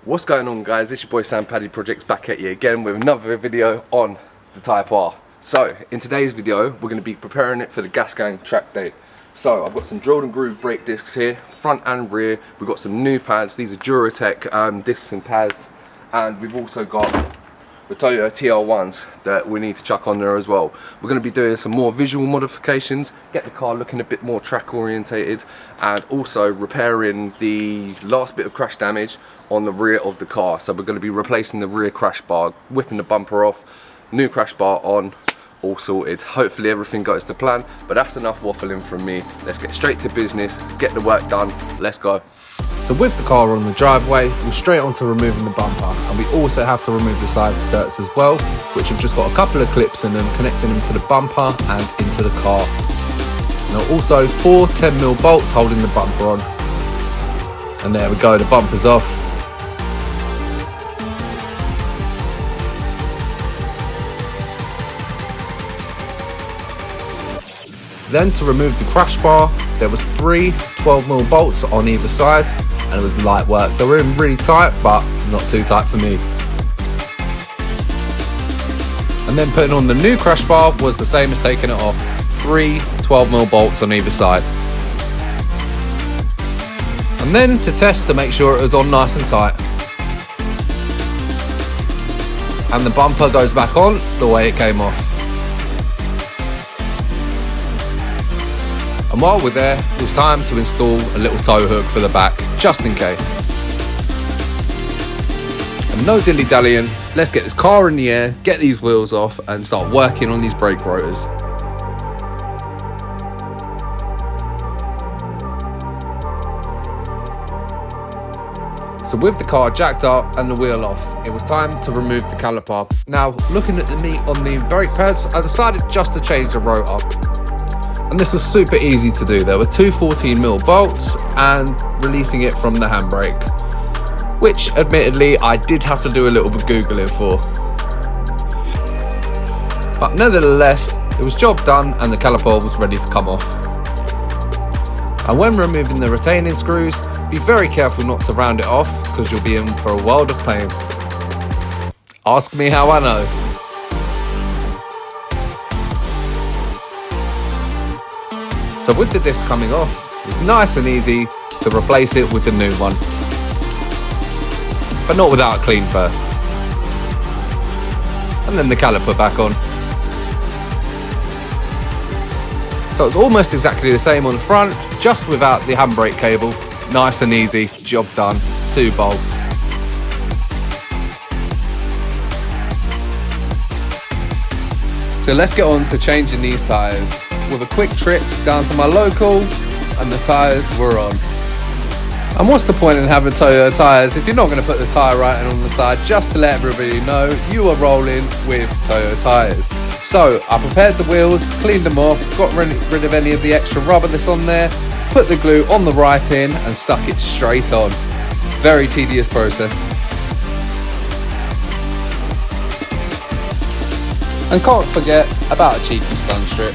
What's going on, guys? It's your boy Sam Paddy Projects back at you again with another video on the Type R. So in today's video we're going to be preparing it for the Gassedgang track day. So I've got some drilled and grooved brake discs here, front and rear. We've got some new pads. These are Duratec discs and pads, and we've also got the Toyota TR1s that we need to chuck on there as well. We're going to be doing some more visual modifications, get the car looking a bit more track orientated, and also repairing the last bit of crash damage on the rear of the car. So we're going to be replacing the rear crash bar, whipping the bumper off, new crash bar on, all sorted. Hopefully everything goes to plan, but that's enough waffling from me. Let's get straight to business, get the work done, let's go. So with the car on the driveway, we're straight on to removing the bumper, and we also have to remove the side skirts as well, which have just got a couple of clips in them, connecting them to the bumper and into the car. Now also 4 10mm bolts holding the bumper on. And there we go, the bumper's off. Then to remove the crash bar, there was 3 12mm bolts on either side, and it was light work. They were in really tight, but not too tight for me. And then putting on the new crash bar was the same as taking it off. 3 12mm bolts on either side. And then to test to make sure it was on nice and tight. And the bumper goes back on the way it came off. And while we're there, it was time to install a little tow hook for the back, just in case. And no dilly-dallying, let's get this car in the air, get these wheels off, and start working on these brake rotors. So with the car jacked up and the wheel off, it was time to remove the caliper. Now, looking at the meat on the brake pads, I decided just to change the rotor. And this was super easy to do. There were 2 14mm bolts and releasing it from the handbrake, which admittedly I did have to do a little bit of Googling for. But nevertheless, it was job done and the caliper was ready to come off. And when removing the retaining screws, be very careful not to round it off, because you'll be in for a world of pain. Ask me how I know. So with the disc coming off, it's nice and easy to replace it with the new one. But not without a clean first. And then the caliper back on. So it's almost exactly the same on the front, just without the handbrake cable. Nice and easy, job done, 2 bolts. So let's get on to changing these tyres. With a quick trip down to my local, and the tyres were on. And what's the point in having Toyota tyres if you're not going to put the tyre writing on the side, just to let everybody know you are rolling with Toyota tyres. So I prepared the wheels, cleaned them off, got rid of any of the extra rubber that's on there, put the glue on the writing and stuck it straight on. Very tedious process. And can't forget about a cheeky stun strip.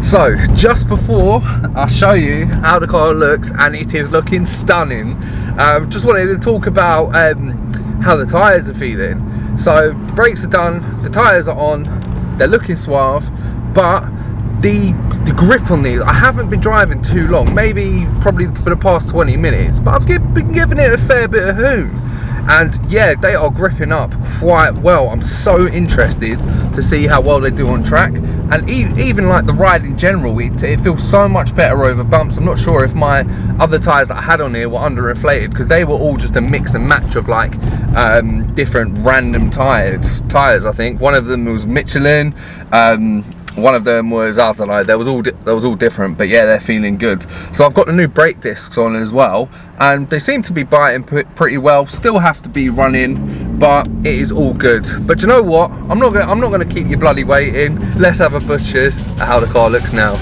So just before I show you how the car looks, and it is looking stunning, just wanted to talk about how the tyres are feeling. So the brakes are done, the tyres are on, they're looking suave, but the grip on these, I haven't been driving too long, probably for the past 20 minutes, but I've been giving it a fair bit of hoon. And yeah, they are gripping up quite well. I'm so interested to see how well they do on track. And even like the ride in general, it feels so much better over bumps. I'm not sure if my other tyres that I had on here were underinflated, because they were all just a mix and match of like different random tyres. I think one of them was Michelin. One of them was, I don't know, they was all different, but yeah, they're feeling good. So I've got the new brake discs on as well, and they seem to be biting pretty well. Still have to be running, but it is all good. But you know what? I'm not gonna keep you bloody waiting. Let's have a butcher's at how the car looks now.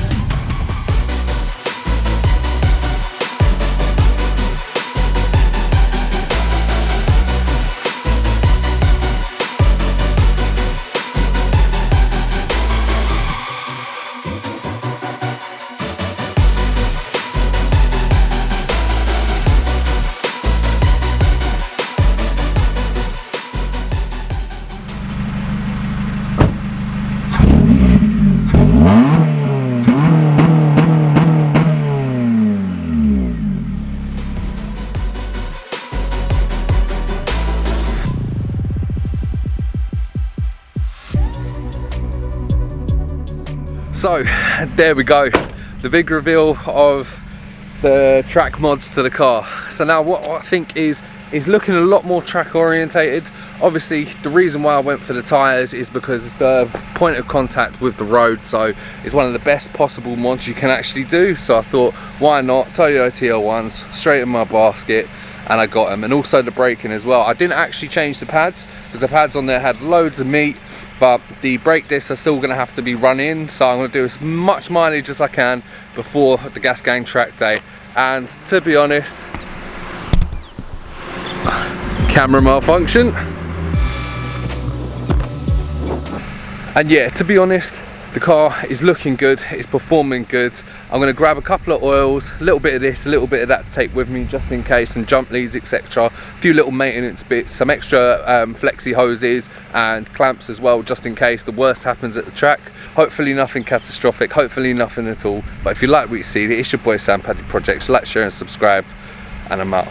So there we go, the big reveal of the track mods to the car. So now what I think is looking a lot more track orientated. Obviously the reason why I went for the tyres is because it's the point of contact with the road, so it's one of the best possible mods you can actually do. So I thought, why not? Toyota TL1s straight in my basket, and I got them. And also the braking as well. I didn't actually change the pads because the pads on there had loads of meat, but the brake discs are still going to have to be run in, so I'm going to do as much mileage as I can before the Gassedgang track day. And to be honest, camera malfunction. And yeah, to be honest, the car is looking good, it's performing good. I'm going to grab a couple of oils, a little bit of this, a little bit of that to take with me just in case, and jump leads, etc. A few little maintenance bits, some extra flexi hoses and clamps as well, just in case the worst happens at the track. Hopefully nothing catastrophic, hopefully nothing at all. But if you like what you see, it's your boy Sam Paddy Projects. Like, share and subscribe, and I'm out.